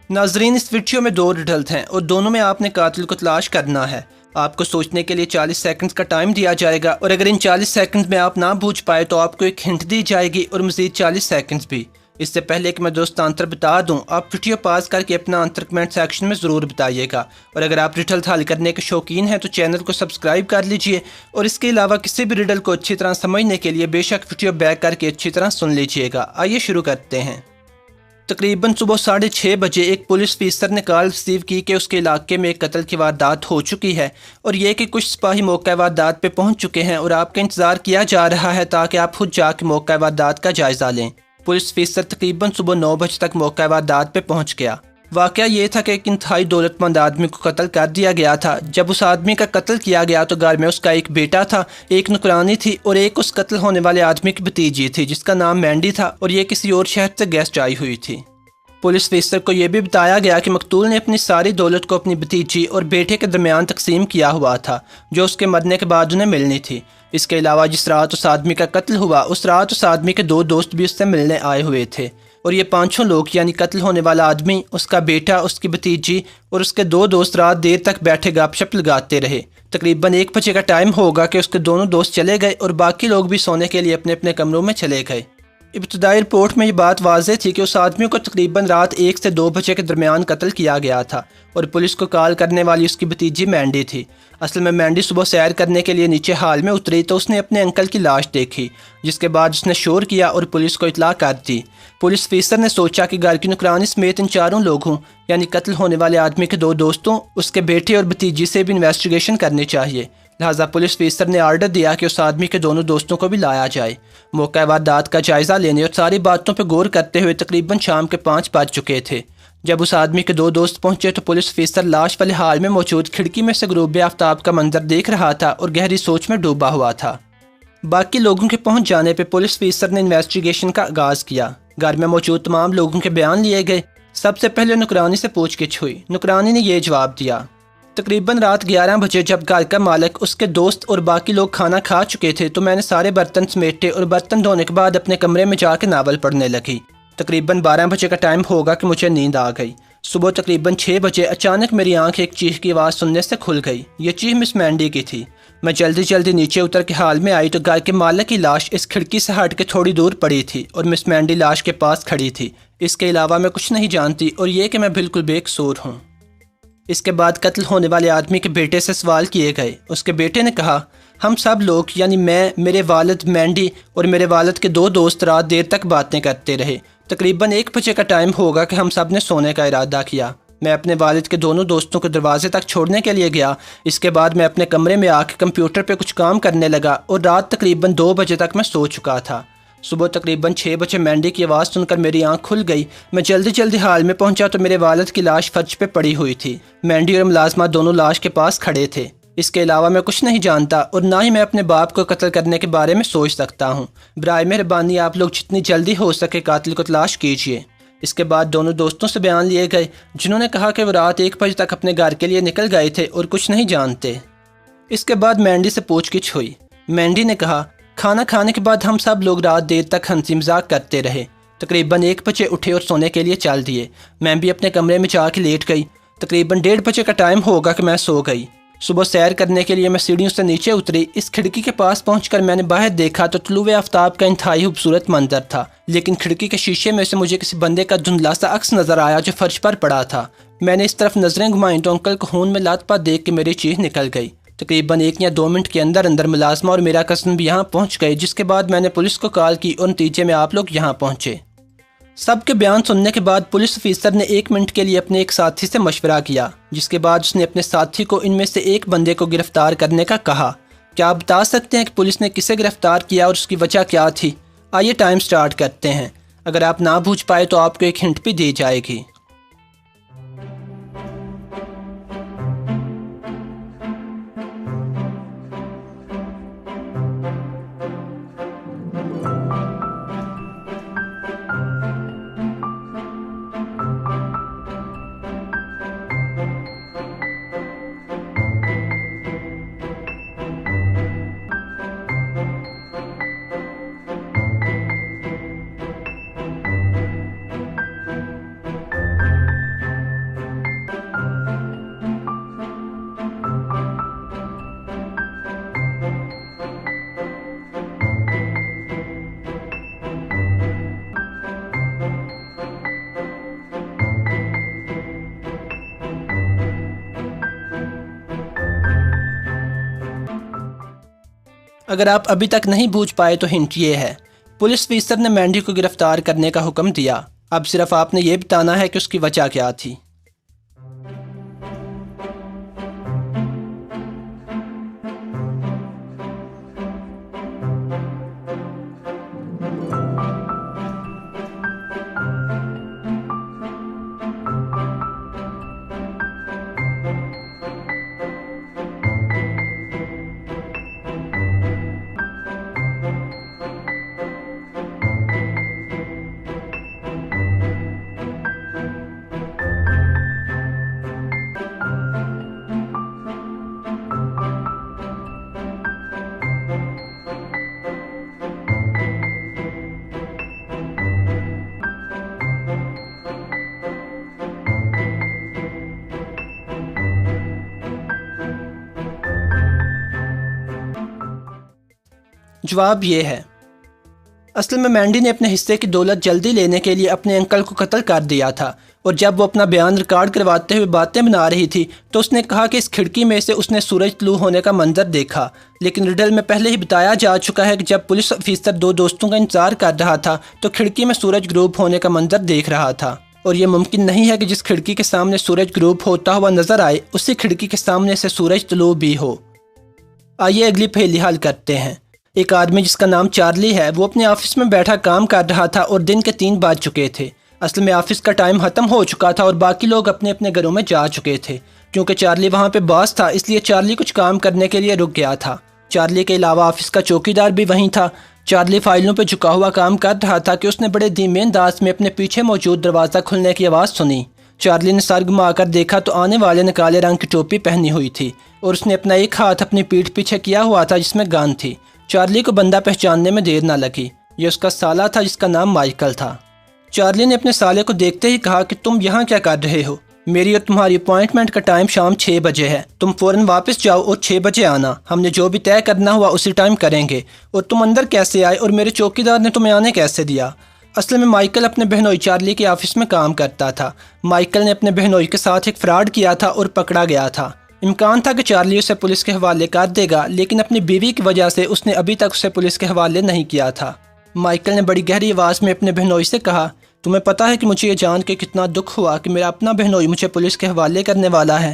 नाजरीन, इस वीडियो में दो रिडल्स हैं और दोनों में आपने कातिल को तलाश करना है। आपको सोचने के लिए 40 सेकंड्स का टाइम दिया जाएगा और अगर इन 40 सेकंड्स में आप ना बूझ पाए तो आपको एक हिंट दी जाएगी और मज़ीद 40 सेकंड्स भी। इससे पहले कि मैं दोस्त आंसर बता दूं, आप वीडियो पास करके अपना आंसर कमेंट सेक्शन में ज़रूर बताइएगा। और अगर आप रिडल हल करने के शौकीन हैं तो चैनल को सब्सक्राइब कर लीजिए और इसके अलावा किसी भी रिडल को अच्छी तरह समझने के लिए बेशक वीडियो बैक करके अच्छी तरह सुन लीजिएगा। आइए शुरू करते हैं। तकरीबन सुबह 6:30 बजे एक पुलिस अफसर ने कॉल रिसीव की कि उसके इलाके में एक कत्ल की वारदात हो चुकी है और ये कि कुछ सिपाही मौका वारदात पे पहुंच चुके हैं और आपका इंतज़ार किया जा रहा है ताकि आप खुद जाके मौका वारदात का जायज़ा लें। पुलिस अफसर तकरीबन सुबह 9 बजे तक मौका वारदात पे पहुंच गया। वाक़या ये था कि एक इंतहाई दौलतमंद आदमी को कत्ल कर दिया गया था। जब उस आदमी का कत्ल किया गया तो घर में उसका एक बेटा था, एक नुकरानी थी और एक उस कत्ल होने वाले आदमी की भतीजी थी जिसका नाम मैंडी था और ये किसी और शहर से गेस्ट आई हुई थी। पुलिस अफसर को यह भी बताया गया कि मकतूल ने अपनी सारी दौलत को अपनी भतीजी और बेटे के दरमियान तकसीम किया हुआ था जो उसके मरने के बाद उन्हें मिलनी थी। इसके अलावा जिस रात उस आदमी का कत्ल हुआ उस रात उस आदमी के 2 दोस्त भी उससे मिलने आए हुए थे और ये 5 लोग यानी कत्ल होने वाला आदमी, उसका बेटा, उसकी भतीजी और उसके 2 दोस्त रात देर तक बैठे गपशप लगाते रहे। तकरीबन 1 बजे का टाइम होगा कि उसके दोनों दोस्त चले गए और बाकी लोग भी सोने के लिए अपने अपने कमरों में चले गए। इब्तदाई रिपोर्ट में ये बात वाज़ेह थी कि उस आदमी को तकरीबन रात 1 से 2 बजे के दरमियान कत्ल किया गया था और पुलिस को कॉल करने वाली उसकी भतीजी मैंडी थी। असल में मैंडी सुबह सैर करने के लिए नीचे हाल में उतरी तो उसने अपने अंकल की लाश देखी, जिसके बाद उसने शोर किया और पुलिस को इतला कर दी। पुलिस अफसर ने सोचा कि घर की नुकरानी समेत इन 4 लोगों यानी कत्ल होने वाले आदमी के 2 दोस्तों, उसके बेटे और भतीजी से भी इन्वेस्टिगेशन करनी चाहिए। लिहाजा पुलिस अफसर ने आर्डर दिया कि उस आदमी के दोनों दोस्तों को भी लाया जाए। मौका वारदात का जायज़ा लेने और सारी बातों पर गौर करते हुए तकरीबन शाम के 5 बज चुके थे। जब उस आदमी के 2 दोस्त पहुंचे तो पुलिस अफसर लाश वाले हाल में मौजूद खिड़की में से गुरूब आफ्ताब का मंजर देख रहा था और गहरी सोच में डूबा हुआ था। बाकी लोगों के पहुंच जाने पर पुलिस अफसर ने इन्वेस्टिगेशन का आगाज़ किया। घर में मौजूद तमाम लोगों के बयान लिए गए। सबसे पहले नुकरानी से पूछगिछ हुई। नुकरानी ने यह जवाब दिया। तकरीबन रात 11 बजे जब घर का मालिक, उसके दोस्त और बाकी लोग खाना खा चुके थे तो मैंने सारे बर्तन समेटे और बर्तन धोने के बाद अपने कमरे में जाकर नावल पढ़ने लगी। तकरीबन 12 बजे का टाइम होगा कि मुझे नींद आ गई। सुबह तकरीबन 6 बजे अचानक मेरी आंख एक चीख की आवाज़ सुनने से खुल गई। ये चीख मिस मैंडी की थी। मैं जल्दी जल्दी नीचे उतर के हाल में आई तो घर के मालिक की लाश इस खिड़की से हट के थोड़ी दूर पड़ी थी और मिस मैंडी लाश के पास खड़ी थी। इसके अलावा मैं कुछ नहीं जानती और ये कि मैं बिल्कुल बेकसूर हूँ। इसके बाद कत्ल होने वाले आदमी के बेटे से सवाल किए गए। उसके बेटे ने कहा, हम सब लोग यानी मैं, मेरे वालिद, मैंडी और मेरे वालिद के 2 दोस्त रात देर तक बातें करते रहे। तकरीबन 1 बजे का टाइम होगा कि हम सब ने सोने का इरादा किया। मैं अपने वालिद के दोनों दोस्तों को दरवाजे तक छोड़ने के लिए गया। इसके बाद मैं अपने कमरे में आके कंप्यूटर पे कुछ काम करने लगा और रात तकरीबन 2 बजे तक मैं सो चुका था। सुबह तकरीबन 6 बजे मैंडी की आवाज़ सुनकर मेरी आंख खुल गई। मैं जल्दी जल्दी हाल में पहुंचा तो मेरे वालिद की लाश फर्श पे पड़ी हुई थी। मैंडी और मुलाजमा दोनों लाश के पास खड़े थे। इसके अलावा मैं कुछ नहीं जानता और ना ही मैं अपने बाप को कत्ल करने के बारे में सोच सकता हूँ। बराए मेहरबानी आप लोग जितनी जल्दी हो सके कातिल को तलाश कीजिए। इसके बाद दोनों दोस्तों से बयान लिए गए जिन्होंने कहा कि वो रात 1 बजे तक अपने घर के लिए निकल गए थे और कुछ नहीं जानते। इसके बाद मैंडी से पूछगिछ हुई। मैंडी ने कहा, खाना खाने के बाद हम सब लोग रात देर तक हंसी मजाक करते रहे। तकरीबन 1 बजे उठे और सोने के लिए चल दिए। मैं भी अपने कमरे में जाके लेट गई। तकरीबन 1:30 बजे का टाइम होगा कि मैं सो गई। सुबह सैर करने के लिए मैं सीढ़ियों से नीचे उतरी। इस खिड़की के पास पहुंचकर मैंने बाहर देखा तो तुलुए आफ्ताब का इंतहाई खूबसूरत मंजर था, लेकिन खिड़की के शीशे में से मुझे किसी बंदे का धुंधला सा अक्स नजर आया जो फर्श पर पड़ा था। मैंने इस तरफ नजरें घुमाई तो अंकल को खून में लात-पात देख के मेरी चीख निकल गई। तकरीबन 1 या 2 मिनट के अंदर अंदर मुलाजमा और मेरा कज़न भी यहाँ पहुँच गए, जिसके बाद मैंने पुलिस को कॉल की और नतीजे में आप लोग यहाँ पहुँचे। सबके बयान सुनने के बाद पुलिस अफसर ने 1 मिनट के लिए अपने एक साथी से मशवरा किया, जिसके बाद उसने अपने साथी को इनमें से एक बंदे को गिरफ्तार करने का कहा। क्या आप बता सकते हैं कि पुलिस ने किसे गिरफ्तार किया और उसकी वजह क्या थी? आइए टाइम स्टार्ट करते हैं। अगर आप ना बूझ पाए तो आपको एक हिंट भी दी जाएगी। اگر آپ ابھی تک نہیں بوجھ پائے تو ہنٹ یہ ہے، پولیس افسر نے مینڈی کو گرفتار کرنے کا حکم دیا، اب صرف آپ نے یہ بتانا ہے کہ اس کی وجہ کیا تھی۔ جواب یہ ہے، اصل میں مینڈی نے اپنے حصے کی دولت جلدی لینے کے لیے اپنے انکل کو قتل کر دیا تھا، اور جب وہ اپنا بیان ریکارڈ کرواتے ہوئے باتیں بنا رہی تھی تو اس نے کہا کہ اس کھڑکی میں سے اس نے سورج طلوع ہونے کا منظر دیکھا، لیکن ریڈل میں پہلے ہی بتایا جا چکا ہے کہ جب پولیس افسر دو دوستوں کا انتظار کر رہا تھا تو کھڑکی میں سورج غروب ہونے کا منظر دیکھ رہا تھا، اور یہ ممکن نہیں ہے کہ جس کھڑکی کے سامنے سورج غروب ہوتا ہوا نظر آئے اسی کھڑکی کے سامنے سے سورج طلوع بھی ہو۔ آئیے اگلی پہیلی حل کرتے ہیں۔ ایک آدمی جس کا نام چارلی ہے، وہ اپنے آفس میں بیٹھا کام کر رہا تھا اور دن کے 3 بج چکے تھے۔ اصل میں آفس کا ٹائم ختم ہو چکا تھا اور باقی لوگ اپنے اپنے گھروں میں جا چکے تھے۔ کیونکہ چارلی وہاں پہ باس تھا اس لیے چارلی کچھ کام کرنے کے لیے رک گیا تھا۔ چارلی کے علاوہ آفس کا چوکیدار بھی وہیں تھا۔ چارلی فائلوں پہ جھکا ہوا کام کر رہا تھا کہ اس نے بڑے دھیمے انداز میں اپنے پیچھے موجود دروازہ کھلنے کی آواز سنی۔ چارلی نے سر گھما کر دیکھا تو آنے والے نے کالے رنگ کی ٹوپی پہنی ہوئی تھی اور اس نے اپنا ایک ہاتھ اپنی پیٹھ پیچھے کیا ہوا تھا جس میں گن تھی۔ چارلی کو بندہ پہچاننے میں دیر نہ لگی، یہ اس کا سالہ تھا جس کا نام مائیکل تھا۔ چارلی نے اپنے سالے کو دیکھتے ہی کہا کہ تم یہاں کیا کر رہے ہو؟ میری اور تمہاری اپوائنٹمنٹ کا ٹائم شام 6 بجے ہے، تم فوراً واپس جاؤ اور 6 بجے آنا، ہم نے جو بھی طے کرنا ہوا اسی ٹائم کریں گے۔ اور تم اندر کیسے آئے اور میرے چوکیدار نے تمہیں آنے کیسے دیا؟ اصل میں مائیکل اپنے بہنوئی چارلی کے آفس میں کام کرتا تھا۔ مائیکل نے اپنے بہنوئی کے ساتھ ایک فراڈ کیا تھا اور پکڑا گیا تھا۔ امکان تھا کہ چارلی اسے پولیس کے حوالے کر دے گا، لیکن اپنی بیوی کی وجہ سے اس نے ابھی تک اسے پولیس کے حوالے نہیں کیا تھا۔ مائیکل نے بڑی گہری آواز میں اپنے بہنوئی سے کہا، تمہیں پتہ ہے کہ مجھے یہ جان کے کتنا دکھ ہوا کہ میرا اپنا بہنوئی مجھے پولیس کے حوالے کرنے والا ہے۔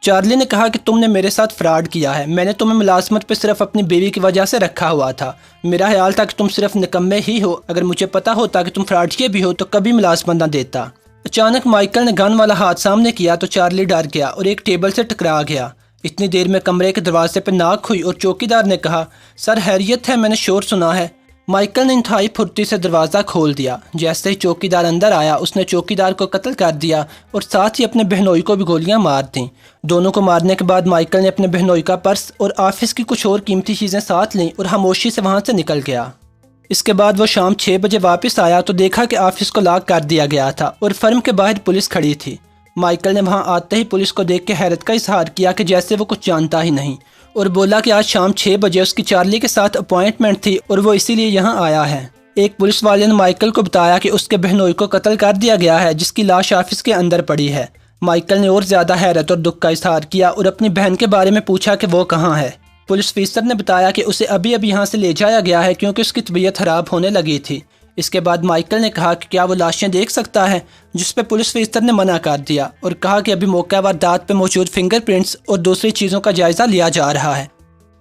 چارلی نے کہا کہ تم نے میرے ساتھ فراڈ کیا ہے، میں نے تمہیں ملازمت پہ صرف اپنی بیوی کی وجہ سے رکھا ہوا تھا، میرا خیال تھا کہ تم صرف نکمے ہی ہو، اگر مجھے پتہ ہوتا کہ تم فراڈ کیے بھی ہو تو کبھی ملازمت نہ دیتا۔ اچانک مائیکل نے گن والا ہاتھ سامنے کیا تو چارلی ڈر گیا اور ایک ٹیبل سے ٹکرا گیا۔ اتنی دیر میں کمرے کے دروازے پہ ناک ہوئی اور چوکیدار نے کہا، سر خیریت ہے، میں نے شور سنا ہے۔ مائیکل نے انتہائی پھرتی سے دروازہ کھول دیا۔ جیسے ہی چوکیدار اندر آیا اس نے چوکیدار کو قتل کر دیا اور ساتھ ہی اپنے بہنوئی کو بھی گولیاں مار دیں۔ دونوں کو مارنے کے بعد مائیکل نے اپنے بہنوئی کا پرس اور آفس کی کچھ اور قیمتی چیزیں ساتھ لیں اور خاموشی سے وہاں سے نکل گیا۔ اس کے بعد وہ شام 6 بجے واپس آیا تو دیکھا کہ آفس کو لاک کر دیا گیا تھا اور فرم کے باہر پولیس کھڑی تھی۔ مائیکل نے وہاں آتے ہی پولیس کو دیکھ کے حیرت کا اظہار کیا کہ جیسے وہ کچھ جانتا ہی نہیں، اور بولا کہ آج شام 6 بجے اس کی چارلی کے ساتھ اپوائنٹمنٹ تھی اور وہ اسی لیے یہاں آیا ہے۔ ایک پولیس والے نے مائیکل کو بتایا کہ اس کے بہنوئی کو قتل کر دیا گیا ہے جس کی لاش آفس کے اندر پڑی ہے۔ مائیکل نے اور زیادہ حیرت اور دکھ کا اظہار کیا اور اپنی بہن کے بارے میں پوچھا کہ وہ کہاں ہے۔ پولیس افسر نے بتایا کہ اسے ابھی یہاں سے لے جایا گیا ہے کیونکہ اس کی طبیعت خراب ہونے لگی تھی۔ اس کے بعد مائیکل نے کہا کہ کیا وہ لاشیں دیکھ سکتا ہے، جس پہ پولیس افسر نے منع کر دیا اور کہا کہ ابھی موقع واردات پہ موجود فنگر پرنٹس اور دوسری چیزوں کا جائزہ لیا جا رہا ہے۔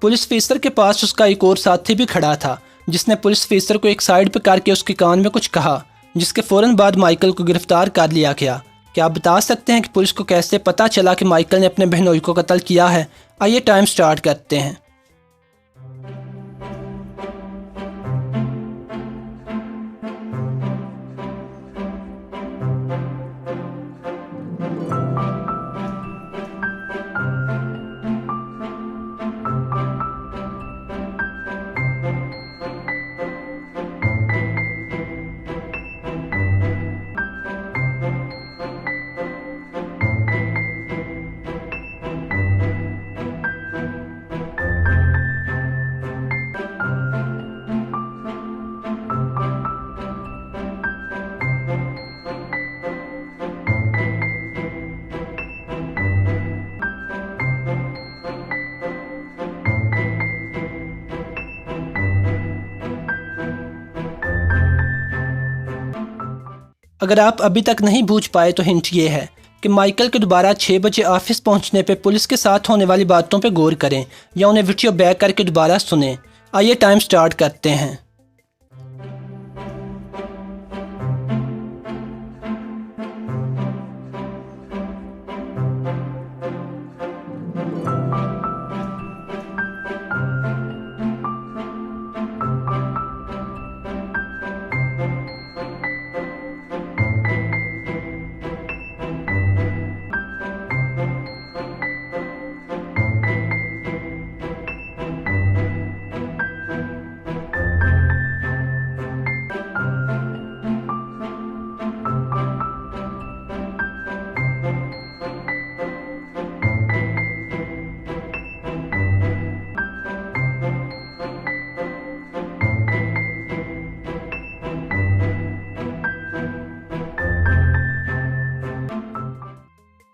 پولیس افسر کے پاس اس کا ایک اور ساتھی بھی کھڑا تھا جس نے پولیس افسر کو ایک سائیڈ پہ کر کے اس کے کان میں کچھ کہا، جس کے فوراً بعد مائیکل کو گرفتار کر لیا گیا۔ کیا آپ بتا سکتے ہیں کہ پولیس کو کیسے پتہ چلا کہ مائیکل نے اپنے بہنوئی کو قتل کیا ہے؟ آئیے ٹائم سٹارٹ کرتے ہیں۔ अगर आप अभी तक नहीं बूझ पाए तो हिंट ये है कि माइकल के दोबारा 6 बजे ऑफिस पहुंचने पे पुलिस के साथ होने वाली बातों पे गौर करें या उन्हें वीडियो बैक करके दोबारा सुनें। आइए टाइम स्टार्ट करते हैं।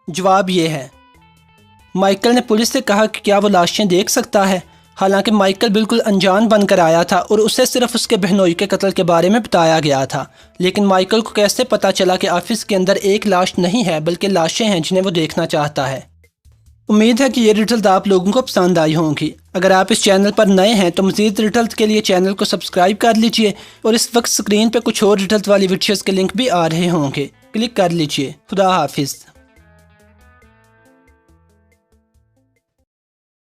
जवाब ये है, माइकल ने पुलिस से कहा कि क्या वो लाशें देख सकता है। हालांकि माइकल बिल्कुल अनजान बनकर आया था और उसे सिर्फ उसके बहनोई के कत्ल के बारे में बताया गया था। लेकिन माइकल को कैसे पता चला कि ऑफिस के अंदर एक लाश नहीं है बल्कि लाशें हैं जिन्हें वो देखना चाहता है। उम्मीद है कि ये रिजल्ट आप लोगों को पसंद आई होंगी। अगर आप इस चैनल पर नए हैं तो मज़ीद रिजल्ट के लिए चैनल को सब्सक्राइब कर लीजिए और इस वक्त स्क्रीन पर कुछ और रिजल्ट वाली वीडियोज़ के लिंक भी आ रहे होंगे, क्लिक कर लीजिए। खुदा हाफिज़।